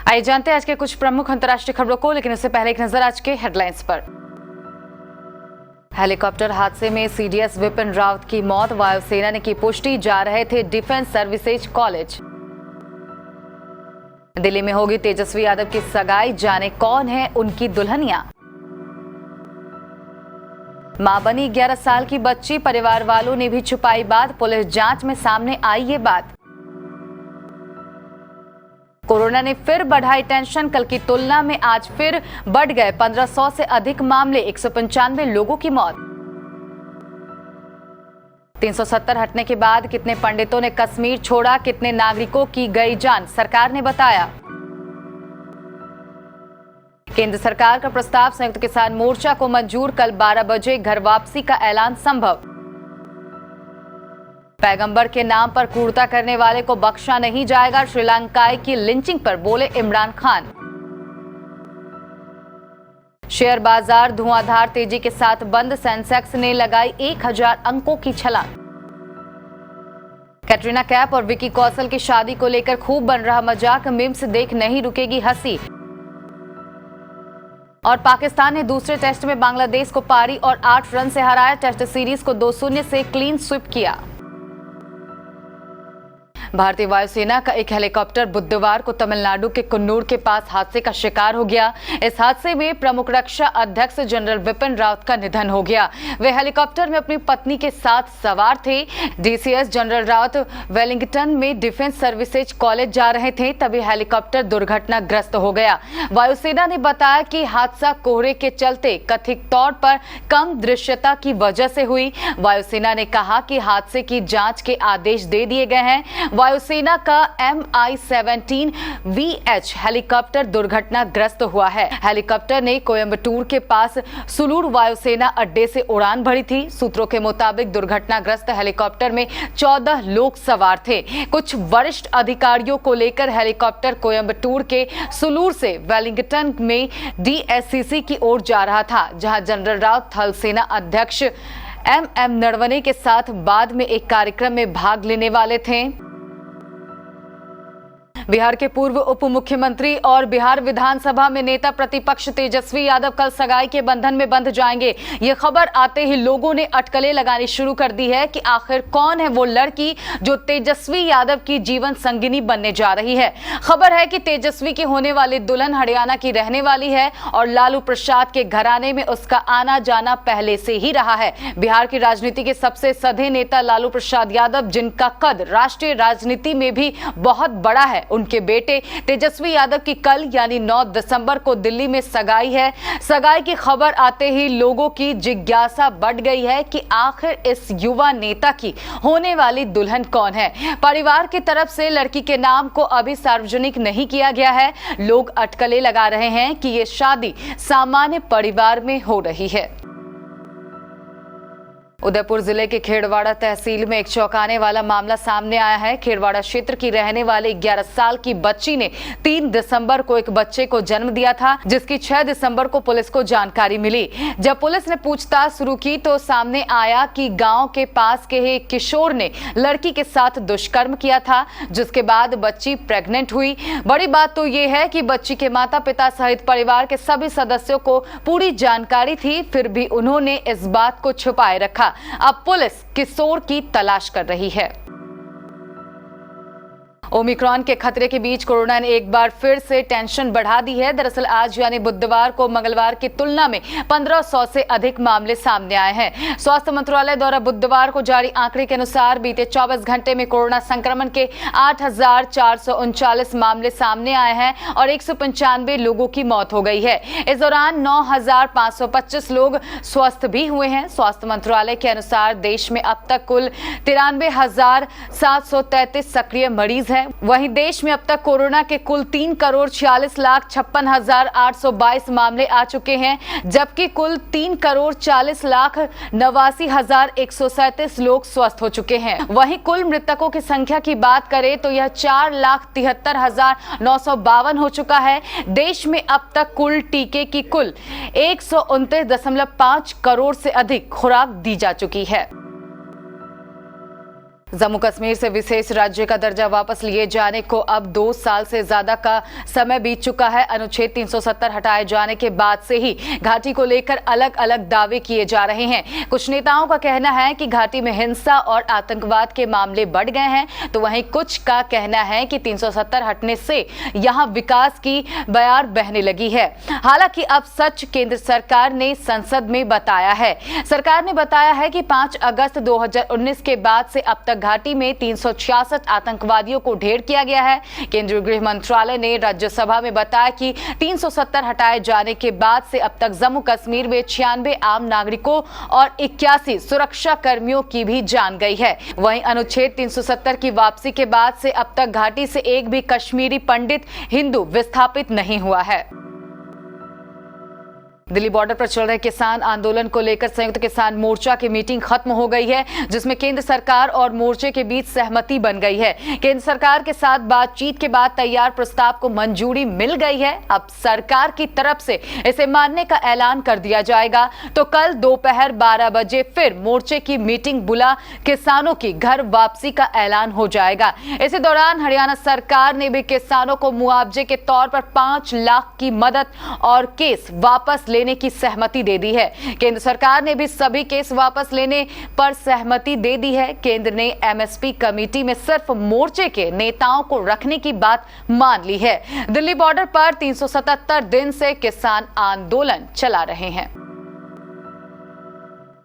आइए जानते हैं आज के कुछ प्रमुख अंतर्राष्ट्रीय खबरों को, लेकिन इससे पहले एक नजर आज के हेडलाइंस पर। हेलीकॉप्टर हादसे में सीडीएस विपिन रावत की मौत, वायुसेना ने की पुष्टि, जा रहे थे डिफेंस सर्विसेज कॉलेज। दिल्ली में होगी तेजस्वी यादव की सगाई, जाने कौन है उनकी दुल्हनिया। मां बनी 11 साल की बच्ची, परिवार वालों ने भी छुपाई बात, पुलिस जांच में सामने आई ये बात। कोरोना ने फिर बढ़ाई टेंशन, कल की तुलना में आज फिर बढ़ गए 1500 से अधिक मामले, 195 लोगों की मौत। 370 हटने के बाद कितने पंडितों ने कश्मीर छोड़ा, कितने नागरिकों की गई जान, सरकार ने बताया। केंद्र सरकार का प्रस्ताव संयुक्त किसान मोर्चा को मंजूर, कल 12 बजे घर वापसी का ऐलान संभव। पैगंबर के नाम पर क्रूरता करने वाले को बख्शा नहीं जाएगा, श्रीलंकाई की लिंचिंग पर बोले इमरान खान। शेयर बाजार धुआंधार तेजी के साथ बंद, सेंसेक्स ने लगाई 1000 अंकों की छलांग। कैटरीना कैफ और विकी कौशल की शादी को लेकर खूब बन रहा मजाक, मीम्स देख नहीं रुकेगी हंसी। और पाकिस्तान ने दूसरे टेस्ट में बांग्लादेश को पारी और 8 रन से हराया, टेस्ट सीरीज को 2-0 से क्लीन स्वीप किया। भारतीय वायुसेना का एक हेलीकॉप्टर बुधवार को तमिलनाडु के कुन्नूर के पास हादसे का शिकार हो गया। इस हादसे में प्रमुख रक्षा अध्यक्ष जनरल विपिन रावत का निधन हो गया। वे हेलीकॉप्टर में अपनी पत्नी के साथ सवार थे। डीसीएस जनरल रावत वेलिंगटन में डिफेंस सर्विसेज कॉलेज जा रहे थे, तभी हेलीकॉप्टर दुर्घटनाग्रस्त हो गया। वायुसेना ने बताया कि हादसा कोहरे के चलते कथित तौर पर कम दृश्यता की वजह से हुई। वायुसेना ने कहा कि हादसे की जांच के आदेश दे दिए गए हैं। वायुसेना का MI-17VH हेलीकॉप्टर दुर्घटनाग्रस्त हुआ है। हेलीकॉप्टर ने कोयंबटूर के पास सुलूर वायुसेना अड्डे से उड़ान भरी थी। सूत्रों के मुताबिक दुर्घटनाग्रस्त हेलीकॉप्टर में 14 लोग सवार थे। कुछ वरिष्ठ अधिकारियों को लेकर हेलीकॉप्टर कोयंबटूर के सुलूर से वेलिंगटन में DSCC की ओर जा रहा था, जहां जनरल रावत थल सेना अध्यक्ष MM नरवणे के साथ बाद में एक कार्यक्रम में भाग लेने वाले थे। बिहार के पूर्व उप मुख्यमंत्री और बिहार विधानसभा में नेता प्रतिपक्ष तेजस्वी यादव कल सगाई के बंधन में बंध जाएंगे। ये खबर आते ही लोगों ने अटकलें लगानी शुरू कर दी है कि आखिर कौन है वो लड़की जो तेजस्वी यादव की जीवन संगिनी बनने जा रही है। खबर है कि तेजस्वी की होने वाली दुल्हन हरियाणा की रहने वाली है और लालू प्रसाद के घराने में उसका आना जाना पहले से ही रहा है। बिहार की राजनीति के सबसे सधे नेता लालू प्रसाद यादव, जिनका कद राष्ट्रीय राजनीति में भी बहुत बड़ा है, उनके बेटे तेजस्वी यादव की कल यानी 9 दिसंबर को दिल्ली में सगाई है। सगाई की खबर आते ही लोगों की जिज्ञासा बढ़ गई है कि आखिर इस युवा नेता की होने वाली दुल्हन कौन है। परिवार की तरफ से लड़की के नाम को अभी सार्वजनिक नहीं किया गया है। लोग अटकलें लगा रहे हैं कि ये शादी सामान्य परिवार में हो रही है। उदयपुर जिले के खेड़वाड़ा तहसील में एक चौंकाने वाला मामला सामने आया है। खेड़वाड़ा क्षेत्र की रहने वाली 11 साल की बच्ची ने 3 दिसंबर को एक बच्चे को जन्म दिया था, जिसकी 6 दिसंबर को पुलिस को जानकारी मिली। जब पुलिस ने पूछताछ शुरू की तो सामने आया कि गांव के पास के एक किशोर ने लड़की के साथ दुष्कर्म किया था, जिसके बाद बच्ची प्रेग्नेंट हुई। बड़ी बात तो ये है कि बच्ची के माता पिता सहित परिवार के सभी सदस्यों को पूरी जानकारी थी, फिर भी उन्होंने इस बात को छुपाए रखा। अब पुलिस किशोर की तलाश कर रही है। ओमिक्रॉन के खतरे के बीच कोरोना ने एक बार फिर से टेंशन बढ़ा दी है। दरअसल आज यानी बुधवार को मंगलवार की तुलना में 1500 से अधिक मामले सामने आए हैं। स्वास्थ्य मंत्रालय द्वारा बुधवार को जारी आंकड़े के अनुसार बीते 24 घंटे में कोरोना संक्रमण के 8439 मामले सामने आए हैं और 195 लोगों की मौत हो गई है। इस दौरान 9525 लोग स्वस्थ भी हुए हैं। स्वास्थ्य मंत्रालय के अनुसार देश में अब तक कुल 93,733 सक्रिय मरीज हैं। वहीं देश में अब तक कोरोना के कुल 3,46,56,822 मामले आ चुके हैं, जबकि कुल 3,40,89,137 लोग स्वस्थ हो चुके हैं। वहीं कुल मृतकों की संख्या की बात करें तो यह 4,73,952 हो चुका है। देश में अब तक कुल टीके की कुल 129.5 करोड़ से अधिक खुराक दी जा चुकी है। जम्मू कश्मीर से विशेष राज्य का दर्जा वापस लिए जाने को अब 2 साल से ज्यादा का समय बीत चुका है। अनुच्छेद 370 हटाए जाने के बाद से ही घाटी को लेकर अलग अलग दावे किए जा रहे हैं। कुछ नेताओं का कहना है कि घाटी में हिंसा और आतंकवाद के मामले बढ़ गए हैं, तो वहीं कुछ का कहना है कि 370 हटने से यहां विकास की बयार बहने लगी है। हालांकि अब सच केंद्र सरकार ने संसद में बताया है। सरकार ने बताया है कि 5 अगस्त 2019 के बाद से अब तक घाटी में 366 आतंकवादियों को ढेर किया गया है। केंद्रीय गृह मंत्रालय ने राज्यसभा में बताया कि 370 हटाए जाने के बाद से अब तक जम्मू कश्मीर में 96 आम नागरिकों और 81 सुरक्षा कर्मियों की भी जान गई है। वहीं अनुच्छेद 370 की वापसी के बाद से अब तक घाटी से एक भी कश्मीरी पंडित हिंदू विस्थापित नहीं हुआ है। दिल्ली बॉर्डर पर चल रहे किसान आंदोलन को लेकर संयुक्त किसान मोर्चा की मीटिंग खत्म हो गई है, जिसमें केंद्र सरकार और मोर्चे के बीच सहमति बन गई है। केंद्र सरकार के साथ बातचीत के बाद तैयार प्रस्ताव को मंजूरी मिल गई है। अब सरकार की तरफ से इसे मानने का ऐलान कर दिया जाएगा, तो कल दोपहर 12 बजे फिर मोर्चे की मीटिंग बुला किसानों की घर वापसी का ऐलान हो जाएगा। इसी दौरान हरियाणा सरकार ने भी किसानों को मुआवजे के तौर पर 5 लाख की मदद और केस वापस लेने की सहमति दे दी है। केंद्र सरकार ने भी सभी केस वापस लेने पर सहमति दे दी है। केंद्र ने एमएसपी कमेटी में सिर्फ मोर्चे के नेताओं को रखने की बात मान ली है। दिल्ली बॉर्डर पर 377 दिन से किसान आंदोलन चला रहे हैं।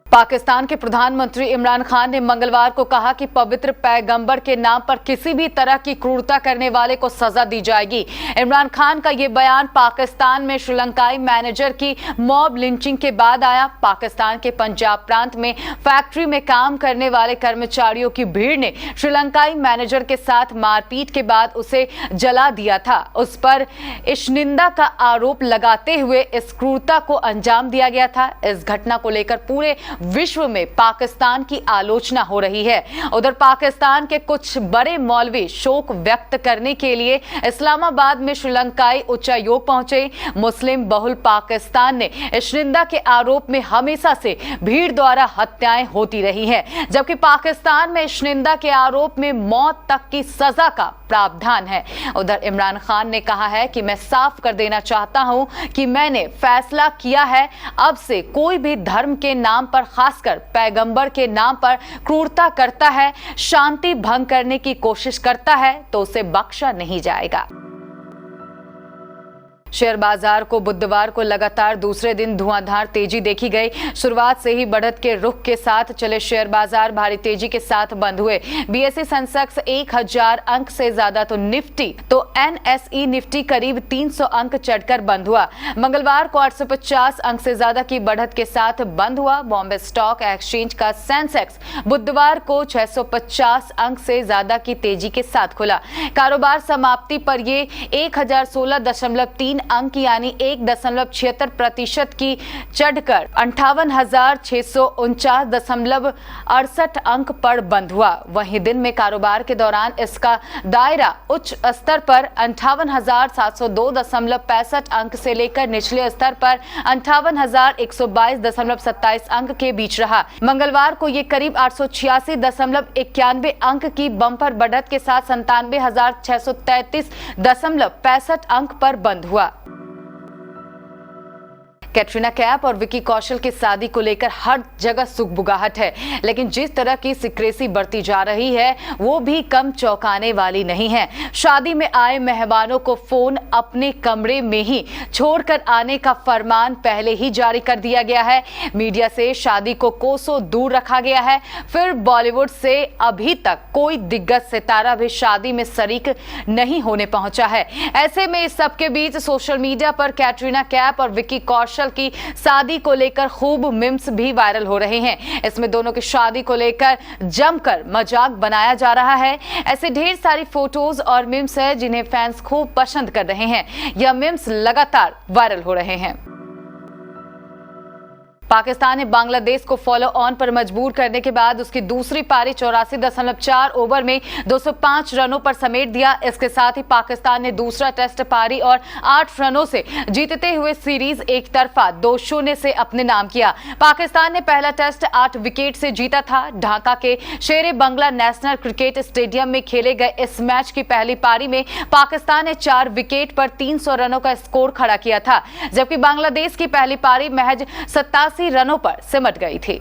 पाकिस्तान के प्रधानमंत्री इमरान खान ने मंगलवार को कहा कि पवित्र पैगंबर के नाम पर किसी भी तरह की क्रूरता करने वाले को सजा दी जाएगी। इमरान खान का यह बयान पाकिस्तान में श्रीलंकाई मैनेजर की मॉब लिंचिंग के बाद आया। पाकिस्तान के पंजाब प्रांत में फैक्ट्री में काम करने वाले कर्मचारियों की भीड़ ने श्रीलंकाई मैनेजर के साथ मारपीट के बाद उसे जला दिया था। उस पर इश्निंदा का आरोप लगाते हुए इस क्रूरता को अंजाम दिया गया था। इस घटना को लेकर पूरे विश्व में पाकिस्तान की आलोचना हो रही है। उधर पाकिस्तान के कुछ बड़े मौलवी शोक व्यक्त करने के लिए इस्लामाबाद में श्रीलंकाई उच्चायोग पहुंचे। मुस्लिम बहुल पाकिस्तान ने इश्निंदा के आरोप में हमेशा से भीड़ द्वारा हत्याएं होती रही हैं, जबकि पाकिस्तान में इश्निंदा के आरोप में मौत तक की सजा का प्रावधान है। उधर इमरान खान ने कहा है कि मैं साफ कर देना चाहता हूं कि मैंने फैसला किया है, अब से कोई भी धर्म के नाम पर, खासकर पैगंबर के नाम पर क्रूरता करता है, शांति भंग करने की कोशिश करता है, तो उसे बख्शा नहीं जाएगा। शेयर बाजार को बुधवार को लगातार दूसरे दिन धुआंधार तेजी देखी गई। शुरुआत से ही बढ़त के रुख के साथ चले शेयर बाजार भारी तेजी के साथ बंद हुए। बीएसई सेंसेक्स 1000 अंक से ज्यादा तो एनएसई निफ्टी करीब 300 अंक चढ़कर बंद हुआ। मंगलवार को 850 अंक से ज्यादा की बढ़त के साथ बंद हुआ। बॉम्बे स्टॉक एक्सचेंज का सेंसेक्स बुधवार को 650 अंक से ज्यादा की तेजी के साथ खुला। कारोबार समाप्ति पर ये 1016.3 अंक यानी 1.76% की चढ़कर 58,649.68 अंक पर बंद हुआ। वहीं दिन में कारोबार के दौरान इसका दायरा उच्च स्तर पर 58,702.65 अंक से लेकर निचले स्तर पर 58,122.27 अंक के बीच रहा। मंगलवार को ये करीब 886.91 अंक की बम्पर बढ़त के साथ 97,633.65 अंक पर बंद हुआ। कैटरीना कैफ और विकी कौशल की शादी को लेकर हर जगह सुगबुगाहट है, लेकिन जिस तरह की सिक्रेसी बढ़ती जा रही है वो भी कम चौंकाने वाली नहीं है। शादी में आए मेहमानों को फोन अपने कमरे में ही छोड़कर आने का फरमान पहले ही जारी कर दिया गया है। मीडिया से शादी को कोसों दूर रखा गया है। फिर बॉलीवुड से अभी तक कोई दिग्गज सितारा भी शादी में शरीक नहीं होने पहुंचा है। ऐसे में इस सबके बीच सोशल मीडिया पर कैटरीना कैफ और विकी कौशल की शादी को लेकर खूब मीम्स भी वायरल हो रहे हैं। इसमें दोनों की शादी को लेकर जमकर मजाक बनाया जा रहा है। ऐसे ढेर सारी फोटोज और मीम्स है जिन्हें फैंस खूब पसंद कर रहे हैं। यह मीम्स लगातार वायरल हो रहे हैं। पाकिस्तान ने बांग्लादेश को फॉलो ऑन पर मजबूर करने के बाद उसकी दूसरी पारी 84.4 ओवर में 205 रनों पर समेट दिया। इसके साथ ही पाकिस्तान ने दूसरा टेस्ट पारी और 8 रनों से जीतते हुए सीरीज एक तरफा 2-0 से अपने नाम किया। पाकिस्तान ने पहला टेस्ट 8 विकेट से जीता था। ढाका के शेरे बंगला नेशनल क्रिकेट स्टेडियम में खेले गए इस मैच की पहली पारी में पाकिस्तान ने 4 विकेट पर 300 रनों का स्कोर खड़ा किया था, जबकि बांग्लादेश की पहली पारी महज 87 रनों पर सिमट गई थी।